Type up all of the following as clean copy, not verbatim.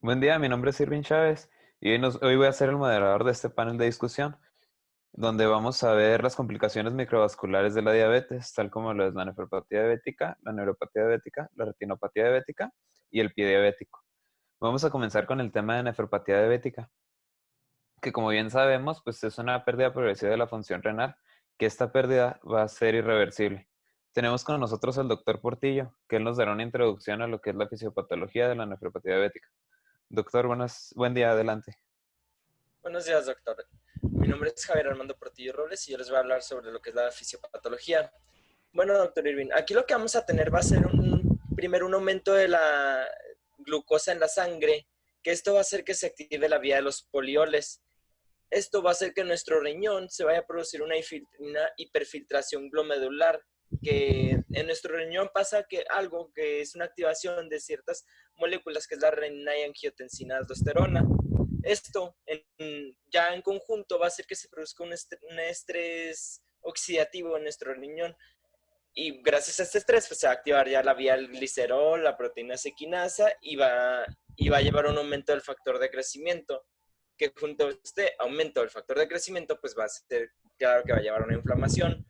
Buen día, mi nombre es Irving Chávez y hoy voy a ser el moderador de este panel de discusión, donde vamos a ver las complicaciones microvasculares de la diabetes, tal como lo es la nefropatía diabética, la neuropatía diabética, la retinopatía diabética y el pie diabético. Vamos a comenzar con el tema de nefropatía diabética, que como bien sabemos, pues es una pérdida progresiva de la función renal, que esta pérdida va a ser irreversible. Tenemos con nosotros al doctor Portillo, que él nos dará una introducción a lo que es la fisiopatología de la nefropatía diabética. Doctor, buen día, adelante. Buenos días, doctor. Mi nombre es Javier Armando Portillo Robles y yo les voy a hablar sobre lo que es la fisiopatología. Bueno, doctor Irving, aquí lo que vamos a tener va a ser primero un aumento de la glucosa en la sangre, que esto va a hacer que se active la vía de los polioles. Esto va a hacer que nuestro riñón se vaya a producir una hiperfiltración glomerular, que en nuestro riñón pasa que algo que es una activación de ciertas moléculas, que es la renina y angiotensina aldosterona. Esto ya en conjunto va a hacer que se produzca un estrés oxidativo en nuestro riñón, y gracias a este estrés pues, se va a activar ya la vía del glicerol, la proteína sequinasa, y va a llevar a un aumento del factor de crecimiento, que junto a este aumento del factor de crecimiento pues va a ser claro que va a llevar a una inflamación.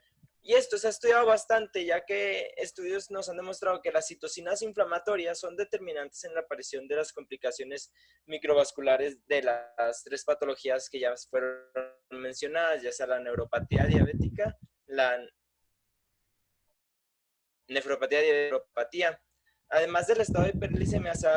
Y esto se ha estudiado bastante, ya que estudios nos han demostrado que las citocinas inflamatorias son determinantes en la aparición de las complicaciones microvasculares de las tres patologías que ya fueron mencionadas, ya sea la neuropatía diabética, la nefropatía y neuropatía. Además del estado de hiperglicemia, se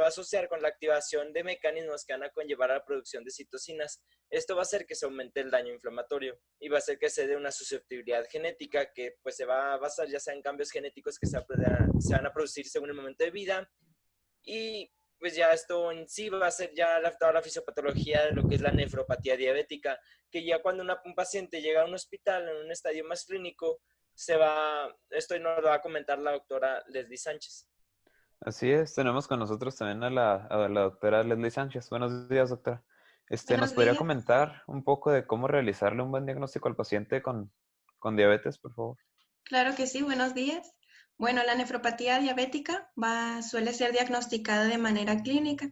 va a asociar con la activación de mecanismos que van a conllevar a la producción de citocinas. Esto va a hacer que se aumente el daño inflamatorio y va a hacer que se dé una susceptibilidad genética que pues se va a basar ya sea en cambios genéticos que se van a producir según el momento de vida. Y pues ya esto en sí va a ser ya toda la fisiopatología de lo que es la nefropatía diabética, que ya cuando un paciente llega a un hospital en un estadio más clínico, esto nos lo va a comentar la doctora Leslie Sánchez. Así es, tenemos con nosotros también a la doctora Leslie Sánchez. Buenos días, doctora. ¿Nos Buenos podría días. comentar un poco de cómo realizarle un buen diagnóstico al paciente con diabetes, por favor? Claro que sí, buenos días. Bueno, la nefropatía diabética suele ser diagnosticada de manera clínica.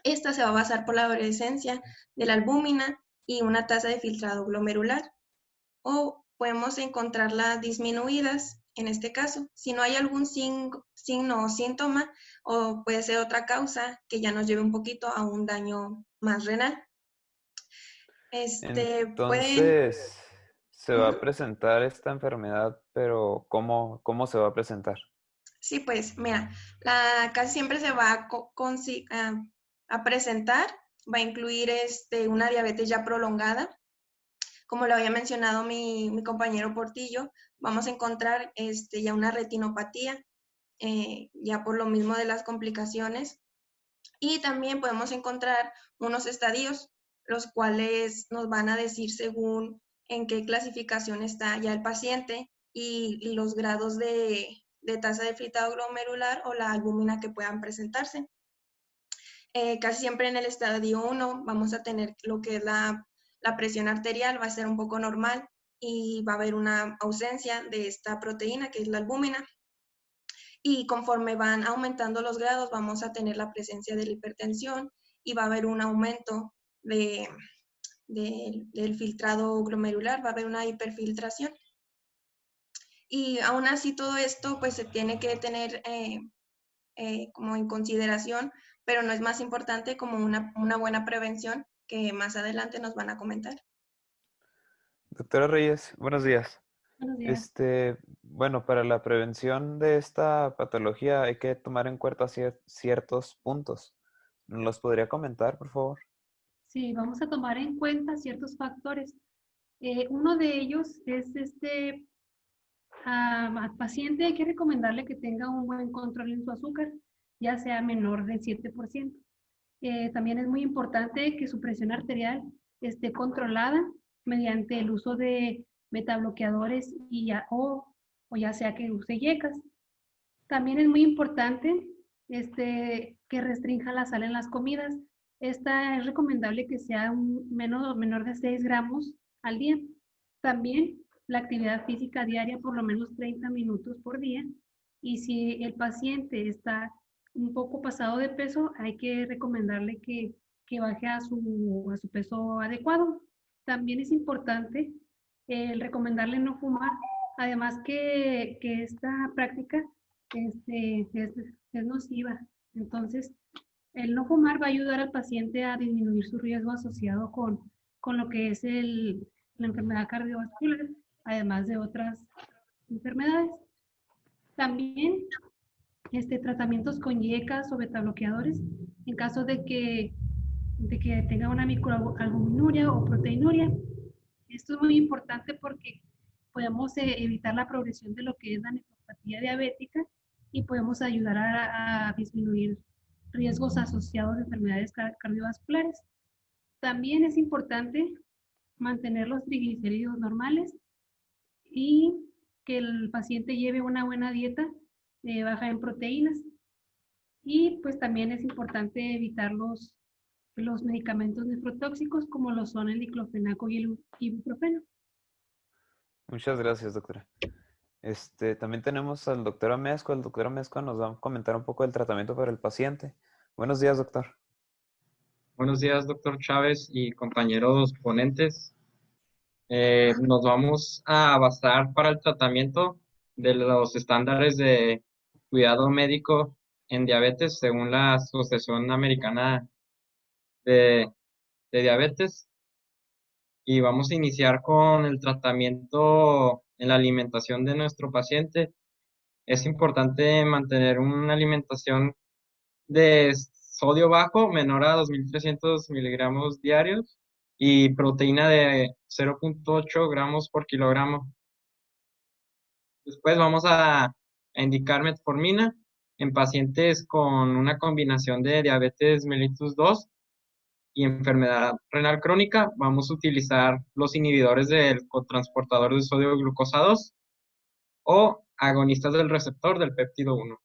Esta se va a basar por la presencia de la albúmina y una tasa de filtrado glomerular, o podemos encontrarlas disminuidas en este caso. Si no hay algún signo o síntoma, o puede ser otra causa que ya nos lleve un poquito a un daño más renal. Pueden... Entonces, se va a Ujú. presentar esta enfermedad, pero ¿cómo se va a presentar? Sí, pues mira, casi siempre se va a presentar, va a incluir una diabetes ya prolongada. Como lo había mencionado mi compañero Portillo, vamos a encontrar ya una retinopatía, ya por lo mismo de las complicaciones. Y también podemos encontrar unos estadios, los cuales nos van a decir según en qué clasificación está ya el paciente y los grados de tasa de filtrado glomerular o la albúmina que puedan presentarse. Casi siempre en el estadio 1 vamos a tener lo que es la presión arterial, va a ser un poco normal y va a haber una ausencia de esta proteína que es la albúmina. Y conforme van aumentando los grados, vamos a tener la presencia de la hipertensión y va a haber un aumento del filtrado glomerular, va a haber una hiperfiltración. Y aún así todo esto pues se tiene que tener como en consideración, pero no es más importante como una buena prevención que más adelante nos van a comentar. Doctora Reyes, buenos días. Buenos días. Bueno, para la prevención de esta patología hay que tomar en cuenta ciertos puntos. ¿Nos los podría comentar, por favor? Sí, vamos a tomar en cuenta ciertos factores. Uno de ellos es al paciente hay que recomendarle que tenga un buen control en su azúcar, ya sea menor del 7%. También es muy importante que su presión arterial esté controlada mediante el uso de metabloqueadores o ya sea que use IECAS. También es muy importante que restrinja la sal en las comidas. Esta es recomendable que sea menor de 6 gramos al día. También la actividad física diaria por lo menos 30 minutos por día. Y si el paciente está un poco pasado de peso, hay que recomendarle que baje a su peso adecuado. También es importante el recomendarle no fumar. Además que esta práctica es nociva. Entonces, el no fumar va a ayudar al paciente a disminuir su riesgo asociado con lo que es la enfermedad cardiovascular, además de otras enfermedades. También tratamientos con yecas o betabloqueadores en caso de que tenga una microalbuminuria o proteinuria. Esto es muy importante porque podemos evitar la progresión de lo que es la nefropatía diabética y podemos ayudar a disminuir riesgos asociados a enfermedades cardiovasculares. También es importante mantener los triglicéridos normales y que el paciente lleve una buena dieta baja en proteínas. Y pues también es importante evitar los medicamentos nefrotóxicos como lo son el diclofenaco y el ibuprofeno. Muchas gracias, doctora. También tenemos al doctor Amezcua. El doctor Amezcua nos va a comentar un poco del tratamiento para el paciente. Buenos días, doctor. Buenos días, doctor Chávez y compañeros ponentes. Nos vamos a basar para el tratamiento de los estándares de cuidado médico en diabetes según la Asociación Americana de, de Diabetes. Y vamos a iniciar con el tratamiento en la alimentación de nuestro paciente. Es importante mantener una alimentación de sodio bajo, menor a 2.300 miligramos diarios, y proteína de 0.8 gramos por kilogramo. Después vamos a indicar metformina en pacientes con una combinación de diabetes mellitus 2 y enfermedad renal crónica. Vamos a utilizar los inhibidores del cotransportador de sodio glucosa 2 o agonistas del receptor del péptido 1.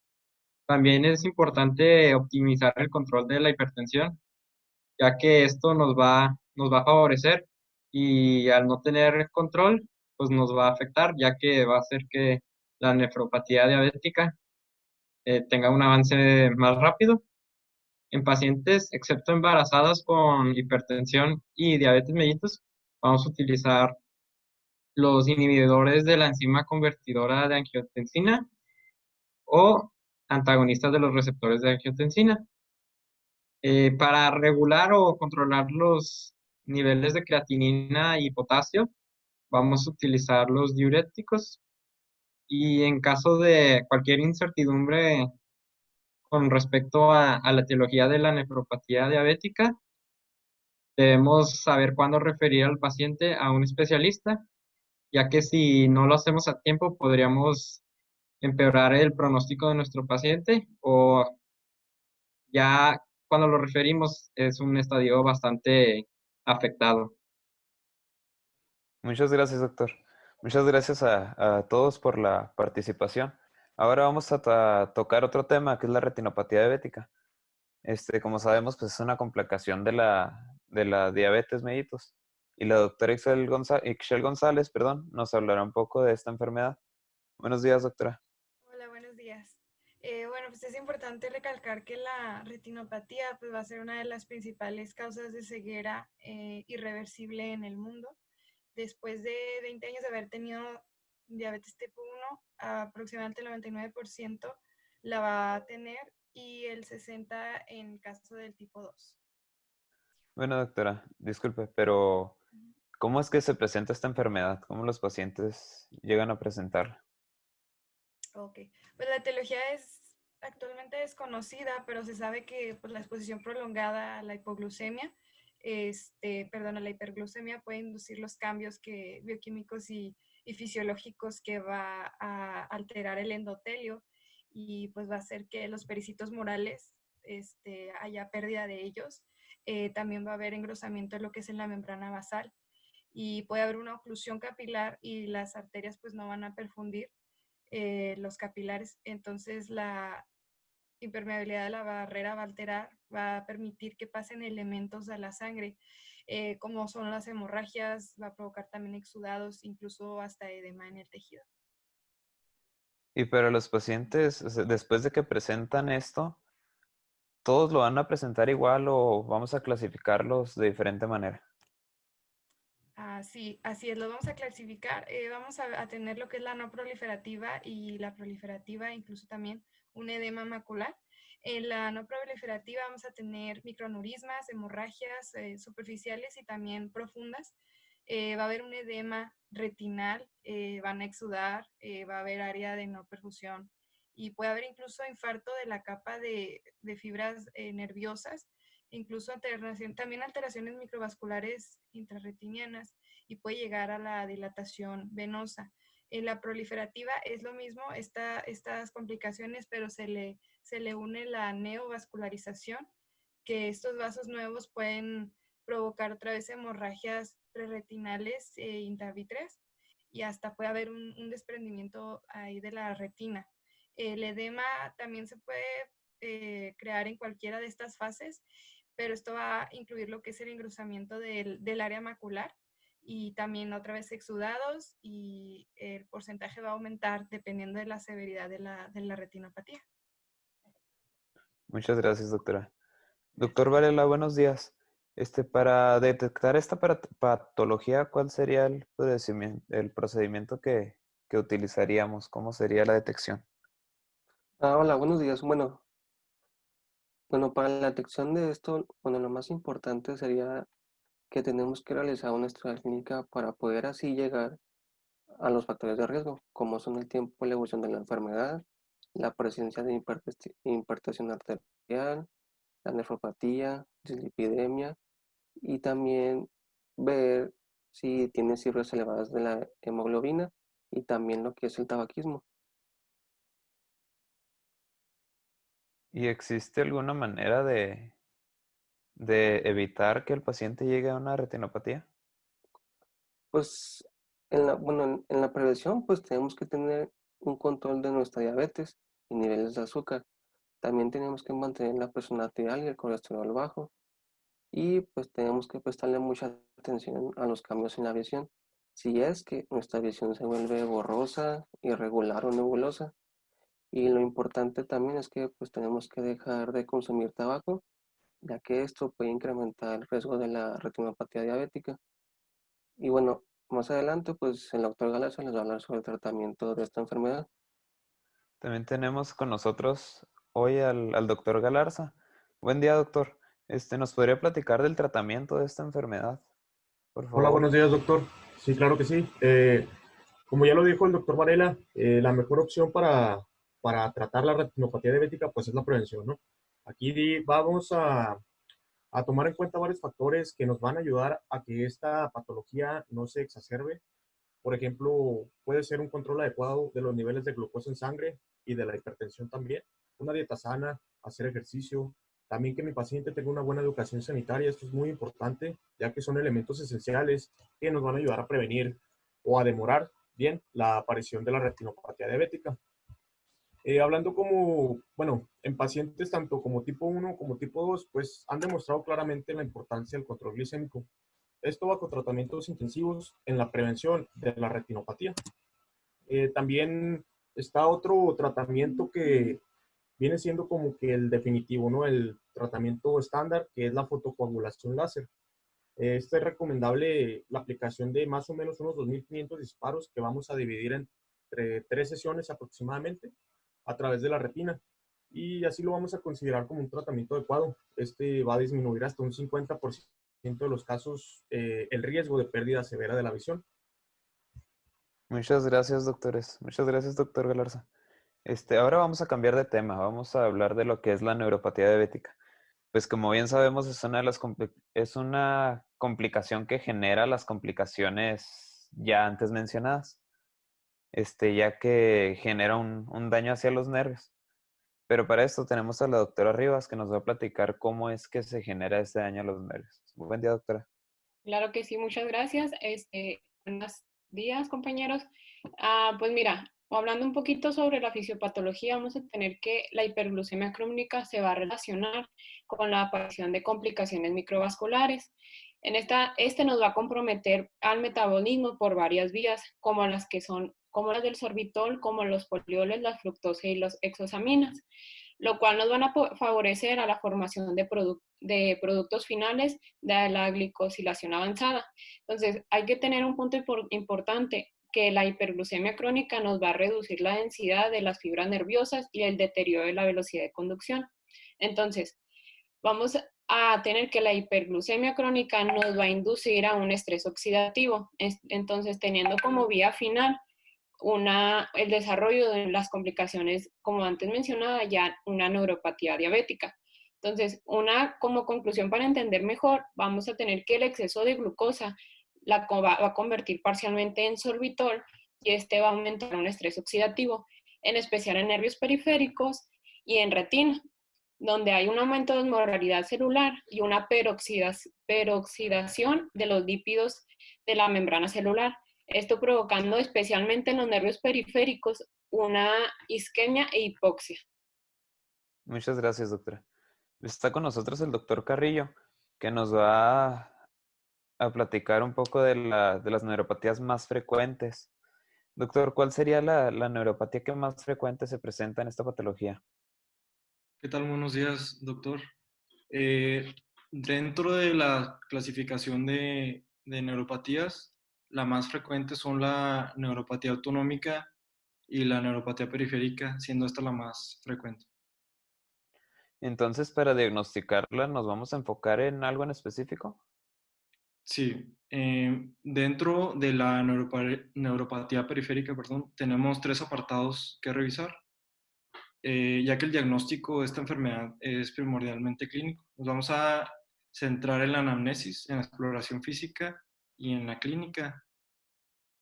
También es importante optimizar el control de la hipertensión, ya que esto nos va a favorecer y al no tener control, pues nos va a afectar, ya que va a hacer que la nefropatía diabética tenga un avance más rápido. En pacientes, excepto embarazadas con hipertensión y diabetes mellitus, vamos a utilizar los inhibidores de la enzima convertidora de angiotensina o antagonistas de los receptores de angiotensina. Para regular o controlar los niveles de creatinina y potasio, vamos a utilizar los diuréticos. Y en caso de cualquier incertidumbre con respecto a la etiología de la nefropatía diabética, debemos saber cuándo referir al paciente a un especialista, ya que si no lo hacemos a tiempo, podríamos empeorar el pronóstico de nuestro paciente o ya cuando lo referimos es un estadio bastante afectado. Muchas gracias, doctor. Muchas gracias a todos por la participación. Ahora vamos a tocar otro tema, que es la retinopatía diabética. Como sabemos, pues es una complicación de la diabetes mellitus. Y la doctora Ixchel González, nos hablará un poco de esta enfermedad. Buenos días, doctora. Hola, buenos días. Bueno, pues es importante recalcar que la retinopatía pues, va a ser una de las principales causas de ceguera irreversible en el mundo. Después de 20 años de haber tenido diabetes tipo 1, aproximadamente el 99% la va a tener y el 60% en caso del tipo 2. Bueno, doctora, disculpe, pero ¿cómo es que se presenta esta enfermedad? ¿Cómo los pacientes llegan a presentarla? Ok, pues la etiología es actualmente desconocida, pero se sabe que pues, la exposición prolongada a la hipoglucemia, a la hiperglucemia puede inducir los cambios bioquímicos y fisiológicos que va a alterar el endotelio y pues va a hacer que los pericitos morales haya pérdida de ellos. También va a haber engrosamiento de lo que es en la membrana basal y puede haber una oclusión capilar y las arterias pues no van a perfundir los capilares, entonces la impermeabilidad de la barrera va a alterar, va a permitir que pasen elementos a la sangre, como son las hemorragias, va a provocar también exudados, incluso hasta edema en el tejido. Y para los pacientes, o sea, después de que presentan esto, ¿Todos lo van a presentar igual o vamos a clasificarlos de diferente manera? Sí, así es, lo vamos a clasificar. Vamos a tener lo que es la no proliferativa y la proliferativa, incluso también un edema macular. En la no proliferativa vamos a tener microaneurismas, hemorragias superficiales y también profundas. Va a haber un edema retinal, van a exudar, va a haber área de no perfusión y puede haber incluso infarto de la capa de fibras nerviosas, incluso también alteraciones microvasculares intrarretinianas y puede llegar a la dilatación venosa. En la proliferativa es lo mismo, estas complicaciones, pero se le une la neovascularización, que estos vasos nuevos pueden provocar otra vez hemorragias preretinales e intravítreas y hasta puede haber un desprendimiento ahí de la retina. El edema también se puede crear en cualquiera de estas fases, pero esto va a incluir lo que es el engrosamiento del área macular y también otra vez exudados, y el porcentaje va a aumentar dependiendo de la severidad de la retinopatía. Muchas gracias, doctora. Doctor Varela, buenos días. Para detectar esta patología, ¿cuál sería el procedimiento que utilizaríamos? ¿Cómo sería la detección? Hola, buenos días. Bueno, para la detección de esto, bueno, lo más importante sería que tenemos que realizar una estudia clínica para poder así llegar a los factores de riesgo, como son el tiempo y la evolución de la enfermedad, la presencia de hipertensión arterial, la nefropatía, dislipidemia, y también ver si tiene cifras elevadas de la hemoglobina y también lo que es el tabaquismo. ¿Y existe alguna manera de evitar que el paciente llegue a una retinopatía? Pues en la prevención pues tenemos que tener un control de nuestra diabetes y niveles de azúcar. También tenemos que mantener la presión arterial y el colesterol bajo. Y pues tenemos que prestarle mucha atención a los cambios en la visión. Si es que nuestra visión se vuelve borrosa, irregular o nebulosa. Y lo importante también es que pues tenemos que dejar de consumir tabaco, ya que esto puede incrementar el riesgo de la retinopatía diabética. Y bueno, más adelante, pues el doctor Galarza les va a hablar sobre el tratamiento de esta enfermedad. También tenemos con nosotros hoy al doctor Galarza. Buen día, doctor. ¿Nos podría platicar del tratamiento de esta enfermedad, por Hola, favor? buenos días, doctor. Sí, claro que sí. Como ya lo dijo el doctor Varela, la mejor opción para tratar la retinopatía diabética pues es la prevención, ¿no? Aquí vamos a tomar en cuenta varios factores que nos van a ayudar a que esta patología no se exacerbe. Por ejemplo, puede ser un control adecuado de los niveles de glucosa en sangre y de la hipertensión también, una dieta sana, hacer ejercicio, también que mi paciente tenga una buena educación sanitaria. Esto es muy importante, ya que son elementos esenciales que nos van a ayudar a prevenir o a demorar bien la aparición de la retinopatía diabética. Hablando bueno, en pacientes tanto como tipo 1 como tipo 2, pues han demostrado claramente la importancia del control glicémico. Esto va con tratamientos intensivos en la prevención de la retinopatía. También está otro tratamiento que viene siendo como que el definitivo, ¿no? El tratamiento estándar, que es la fotocoagulación láser. Este es recomendable la aplicación de más o menos unos 2.500 disparos que vamos a dividir entre 3 sesiones aproximadamente a través de la retina. Y así lo vamos a considerar como un tratamiento adecuado. Este va a disminuir hasta un 50% de los casos el riesgo de pérdida severa de la visión. Muchas gracias, doctores. Muchas gracias, doctor Galarza. Ahora vamos a cambiar de tema. Vamos a hablar de lo que es la neuropatía diabética. Pues como bien sabemos, es una complicación que genera las complicaciones ya antes mencionadas, ya que genera un daño hacia los nervios. Pero para esto tenemos a la doctora Rivas, que nos va a platicar cómo es que se genera ese daño a los nervios. Buen día, doctora. Claro que sí, muchas gracias. Buenos días, compañeros. Pues mira, hablando un poquito sobre la fisiopatología, vamos a tener que la hiperglucemia crónica se va a relacionar con la aparición de complicaciones microvasculares. Este nos va a comprometer al metabolismo por varias vías, como las del sorbitol, como los polioles, la fructosa y los hexosaminas. lo cual nos van a favorecer a la formación de productos finales de la glicosilación avanzada. Entonces, hay que tener un punto importante, que la hiperglucemia crónica nos va a reducir la densidad de las fibras nerviosas y el deterioro de la velocidad de conducción. Entonces, vamos a tener que la hiperglucemia crónica nos va a inducir a un estrés oxidativo. Entonces, teniendo como vía final el desarrollo de las complicaciones, como antes mencionaba, ya una neuropatía diabética. Entonces, como conclusión para entender mejor, vamos a tener que el exceso de glucosa va a convertir parcialmente en sorbitol y este va a aumentar un estrés oxidativo, en especial en nervios periféricos y en retina, donde hay un aumento de osmolaridad celular y una peroxidación de los lípidos de la membrana celular. Esto provocando especialmente en los nervios periféricos una isquemia e hipoxia. Muchas gracias, doctora. Está con nosotros el doctor Carrillo, que nos va a platicar un poco de las neuropatías más frecuentes. Doctor, ¿cuál sería la neuropatía que más frecuente se presenta en esta patología? ¿Qué tal? Buenos días, doctor. Dentro de la clasificación de neuropatías, la más frecuente son la neuropatía autonómica y la neuropatía periférica, siendo esta la más frecuente. Entonces, para diagnosticarla, ¿nos vamos a enfocar en algo en específico? Sí, dentro de la neuropatía periférica, tenemos 3 apartados que revisar, ya que el diagnóstico de esta enfermedad es primordialmente clínico. Nos vamos a centrar en la anamnesis, en la exploración física y en la clínica.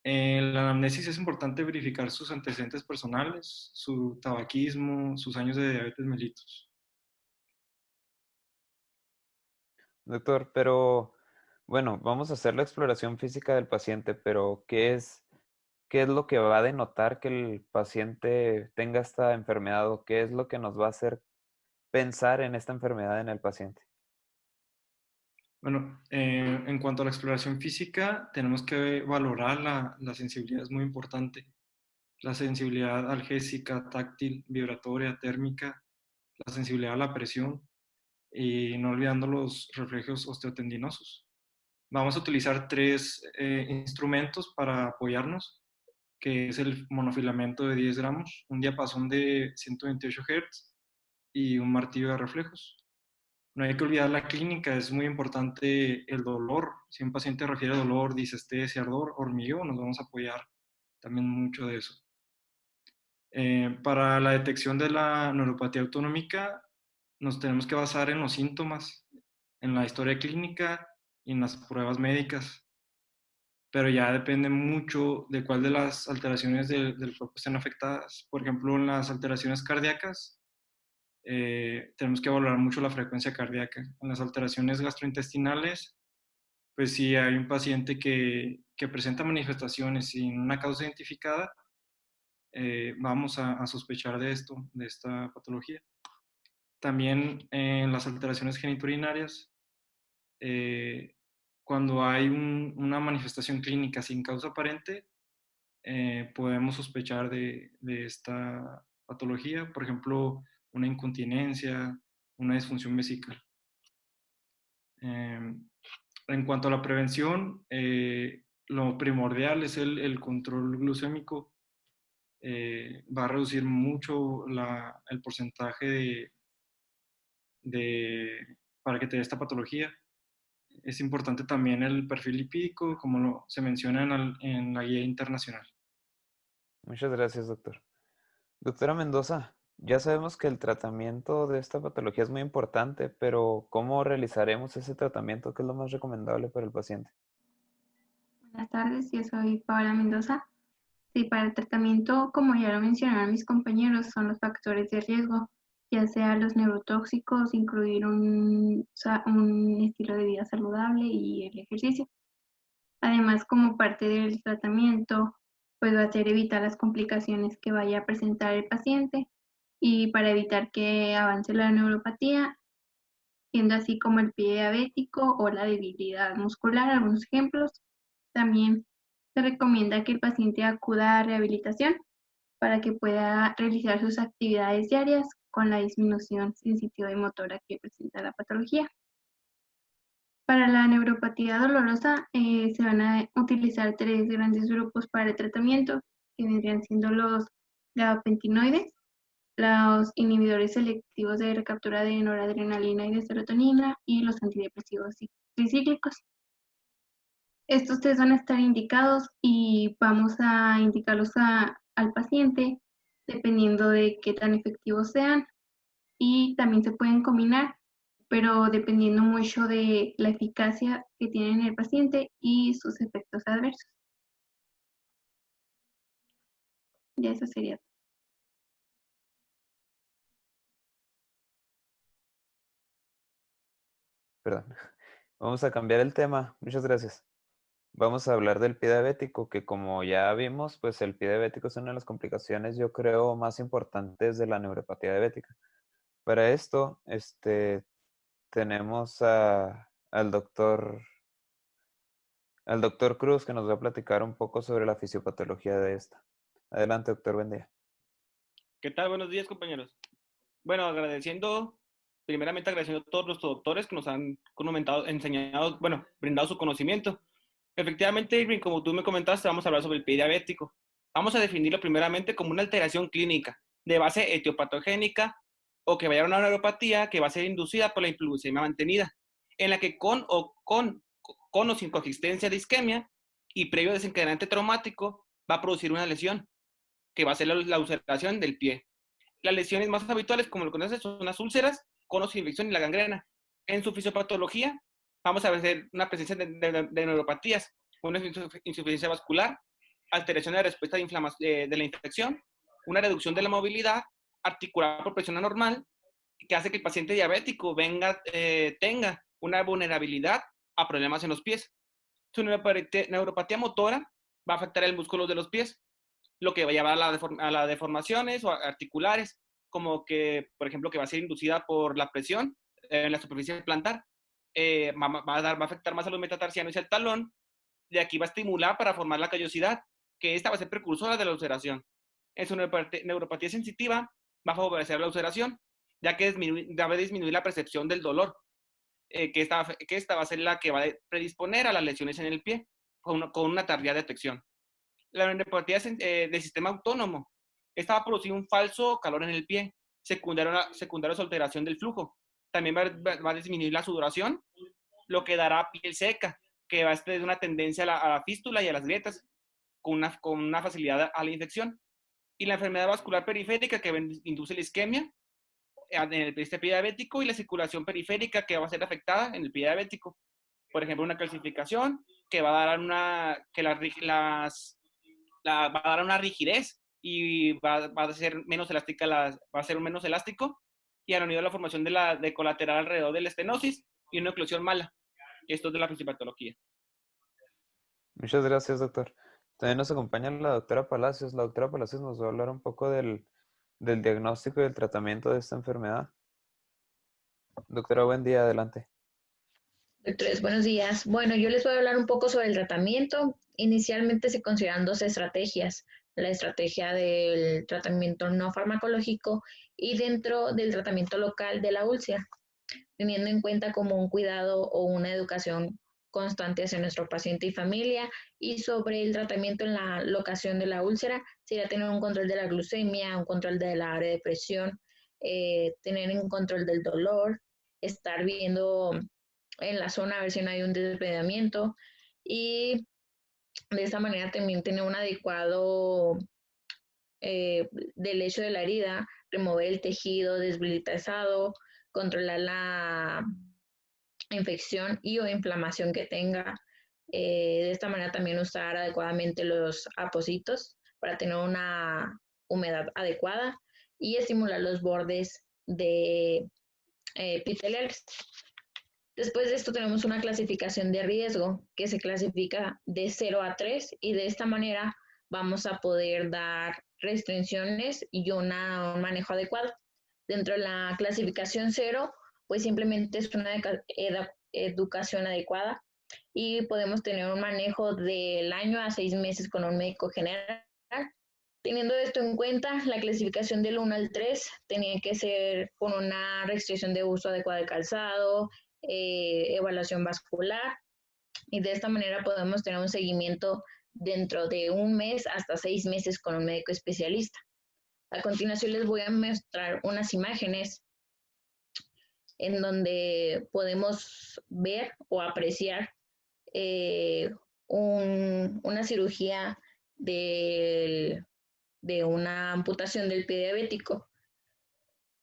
En la anamnesis es importante verificar sus antecedentes personales, su tabaquismo, sus años de diabetes mellitus. Doctor, pero bueno, vamos a hacer la exploración física del paciente, pero qué es lo que va a denotar que el paciente tenga esta enfermedad o qué es lo que nos va a hacer pensar en esta enfermedad en el paciente? Bueno, en cuanto a la exploración física, tenemos que valorar la sensibilidad, es muy importante. La sensibilidad algésica, táctil, vibratoria, térmica, la sensibilidad a la presión y no olvidando los reflejos osteotendinosos. Vamos a utilizar 3 instrumentos para apoyarnos, que es el monofilamento de 10 gramos, un diapasón de 128 Hz y un martillo de reflejos. No hay que olvidar la clínica, es muy importante el dolor. Si un paciente refiere dolor, disestesia, ardor, hormigueo, nos vamos a apoyar también mucho de eso. Para la detección de la neuropatía autonómica, nos tenemos que basar en los síntomas, en la historia clínica y en las pruebas médicas. Pero ya depende mucho de cuál de las alteraciones del cuerpo estén afectadas. Por ejemplo, en las alteraciones cardíacas, tenemos que valorar mucho la frecuencia cardíaca. En las alteraciones gastrointestinales, pues si hay un paciente que presenta manifestaciones sin una causa identificada, vamos a sospechar de esta patología. También en las alteraciones genitourinarias, cuando hay una manifestación clínica sin causa aparente, podemos sospechar de esta patología, por ejemplo, una incontinencia, una disfunción vesical. En cuanto a la prevención, lo primordial es el control glucémico. Va a reducir mucho el porcentaje para que te dé esta patología. Es importante también el perfil lipídico, como se menciona en la guía internacional. Muchas gracias, doctor. Doctora Mendoza, ya sabemos que el tratamiento de esta patología es muy importante, pero ¿cómo realizaremos ese tratamiento? ¿Qué es lo más recomendable para el paciente? Buenas tardes, yo soy Paola Mendoza. Sí, para el tratamiento, como ya lo mencionaron mis compañeros, son los factores de riesgo, ya sea los neurotóxicos, incluir un estilo de vida saludable y el ejercicio. Además, como parte del tratamiento, pues va a ser evitar las complicaciones que vaya a presentar el paciente y para evitar que avance la neuropatía, siendo así como el pie diabético o la debilidad muscular, algunos ejemplos. También se recomienda que el paciente acuda a rehabilitación para que pueda realizar sus actividades diarias con la disminución sensitiva y motora que presenta la patología. Para la neuropatía dolorosa se van a utilizar 3 grandes grupos para el tratamiento, que vendrían siendo los gabapentinoides, los inhibidores selectivos de recaptura de noradrenalina y de serotonina y los antidepresivos tricíclicos. Estos 3 van a estar indicados y vamos a indicarlos al paciente dependiendo de qué tan efectivos sean, y también se pueden combinar, pero dependiendo mucho de la eficacia que tiene el paciente y sus efectos adversos. Ya eso sería todo. Perdón. Vamos a cambiar el tema. Muchas gracias. Vamos a hablar del pie diabético, que como ya vimos, pues el pie diabético es una de las complicaciones, yo creo, más importantes de la neuropatía diabética. Para esto, tenemos al doctor Cruz, que nos va a platicar un poco sobre la fisiopatología de esta. Adelante, doctor, buen día. ¿Qué tal? Buenos días, compañeros. Bueno, primeramente agradeciendo a todos los doctores que nos han enseñado, brindado su conocimiento. Efectivamente, Irving, como tú me comentaste, vamos a hablar sobre el pie diabético. Vamos a definirlo primeramente como una alteración clínica de base etiopatogénica o que vaya a una neuropatía que va a ser inducida por la hipoglucemia mantenida, en la que con o sin coexistencia de isquemia y previo desencadenante traumático va a producir una lesión, que va a ser la ulceración del pie. Las lesiones más habituales, como lo conoces, son las úlceras, conos de infección y la gangrena. En su fisiopatología, vamos a ver una presencia de neuropatías, una insuficiencia vascular, alteración de la respuesta de la infección, una reducción de la movilidad articular por presión anormal, que hace que el paciente diabético tenga una vulnerabilidad a problemas en los pies. Su neuropatía motora va a afectar el músculo de los pies, lo que va a llevar a las deformaciones o articulares, como que, por ejemplo, que va a ser inducida por la presión en la superficie plantar. Va a afectar más a los metatarsianos y al talón. De aquí va a estimular para formar la callosidad, que esta va a ser precursora de la ulceración. En su neuropatía sensitiva va a favorecer la ulceración, ya que va a disminuir la percepción del dolor, que esta va a ser la que va a predisponer a las lesiones en el pie con una tardía detección. La neuropatía del sistema autónomo. Esta va a producir un falso calor en el pie, secundario a su alteración del flujo. También va a disminuir la sudoración, lo que dará piel seca, que va a tener una tendencia a la fístula y a las grietas, con una facilidad a la infección. Y la enfermedad vascular periférica, que induce la isquemia en el pie diabético, y la circulación periférica, que va a ser afectada en el pie diabético. Por ejemplo, una calcificación que va a dar va a dar una rigidez y va a ser menos elástica, va a ser menos elástico, y a unido a la formación de colateral alrededor de la estenosis y una oclusión mala. Esto es de la fisiopatología. Muchas gracias, doctor. También nos acompaña la doctora Palacios. La doctora Palacios nos va a hablar un poco del diagnóstico y del tratamiento de esta enfermedad. Doctora, buen día, adelante. Doctores, buenos días. Bueno, yo les voy a hablar un poco sobre el tratamiento. Inicialmente se consideran 2 estrategias: la estrategia del tratamiento no farmacológico y dentro del tratamiento local de la úlcera, teniendo en cuenta como un cuidado o una educación constante hacia nuestro paciente y familia. Y sobre el tratamiento en la locación de la úlcera, sería tener un control de la glucemia, un control de la área de presión, tener un control del dolor, estar viendo en la zona a ver si no hay un desbridamiento, y de esta manera también tener un adecuado del hecho de la herida, remover el tejido desbilitazado, controlar la infección y o inflamación que tenga. De esta manera también usar adecuadamente los apósitos para tener una humedad adecuada y estimular los bordes de epiteliales. Después de esto tenemos una clasificación de riesgo que se clasifica de 0 a 3, y de esta manera vamos a poder dar restricciones y un manejo adecuado. Dentro de la clasificación 0, pues simplemente es una educación adecuada y podemos tener un manejo del año a 6 meses con un médico general. Teniendo esto en cuenta, la clasificación del 1 al 3 tenía que ser con una restricción de uso adecuado de calzado, evaluación vascular, y de esta manera podemos tener un seguimiento dentro de un mes hasta 6 meses con un médico especialista. A continuación les voy a mostrar unas imágenes en donde podemos ver o apreciar una cirugía de una amputación del pie diabético.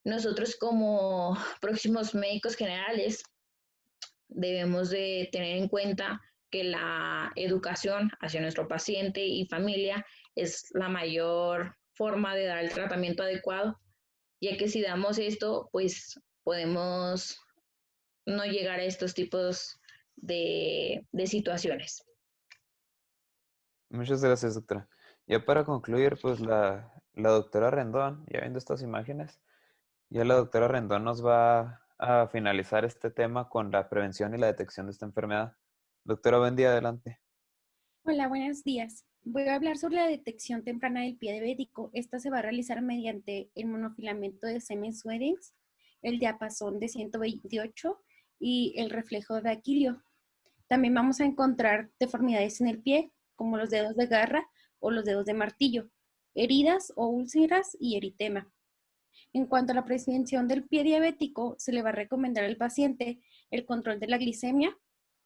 Nosotros como próximos médicos generales debemos de tener en cuenta que la educación hacia nuestro paciente y familia es la mayor forma de dar el tratamiento adecuado, ya que si damos esto, pues podemos no llegar a estos tipos de situaciones. Muchas gracias, doctora. Ya para concluir, pues la doctora Rendón, ya viendo estas imágenes, ya la doctora Rendón nos va a finalizar este tema con la prevención y la detección de esta enfermedad. Doctora, buen día, adelante. Hola, buenos días. Voy a hablar sobre la detección temprana del pie diabético. Esta se va a realizar mediante el monofilamento de Siemens-Wedings, el diapasón de 128 y el reflejo de Aquilio. También vamos a encontrar deformidades en el pie, como los dedos de garra o los dedos de martillo, heridas o úlceras y eritema. En cuanto a la prevención del pie diabético, se le va a recomendar al paciente el control de la glicemia,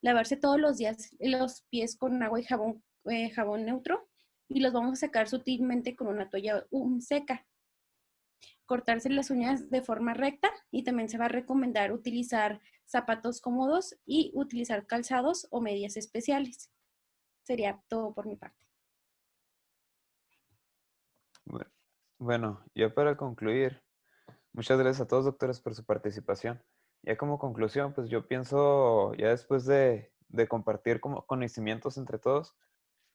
lavarse todos los días los pies con agua y jabón neutro, y los vamos a secar sutilmente con una toalla seca. Cortarse las uñas de forma recta, y también se va a recomendar utilizar zapatos cómodos y utilizar calzados o medias especiales. Sería todo por mi parte. Bueno, ya para concluir, muchas gracias a todos, doctores, por su participación. Ya como conclusión, pues yo pienso, ya después de compartir como conocimientos entre todos,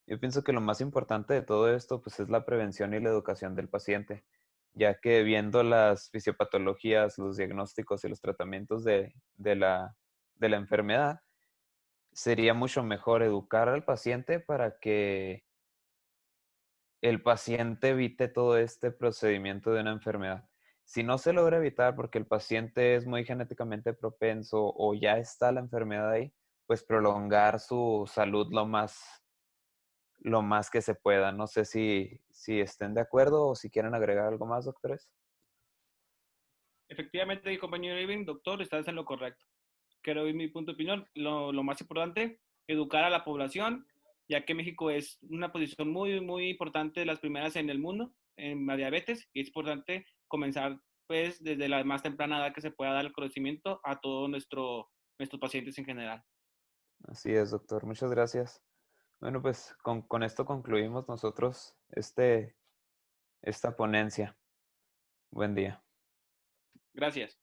yo pienso que lo más importante de todo esto, pues es la prevención y la educación del paciente, ya que viendo las fisiopatologías, los diagnósticos y los tratamientos de la enfermedad, sería mucho mejor educar al paciente para que el paciente evite todo este procedimiento de una enfermedad. Si no se logra evitar porque el paciente es muy genéticamente propenso o ya está la enfermedad ahí, pues prolongar su salud lo más que se pueda. No sé si estén de acuerdo o si quieren agregar algo más, doctores. Efectivamente, compañero Irving, doctor, estás en lo correcto. Quiero oír mi punto de opinión. Lo más importante, educar a la población, ya que México es una posición muy, muy importante, de las primeras en el mundo en la diabetes, y es importante comenzar pues desde la más temprana edad que se pueda dar el conocimiento a todos nuestros pacientes en general. Así es, doctor. Muchas gracias. Bueno, pues con esto concluimos nosotros esta ponencia. Buen día. Gracias.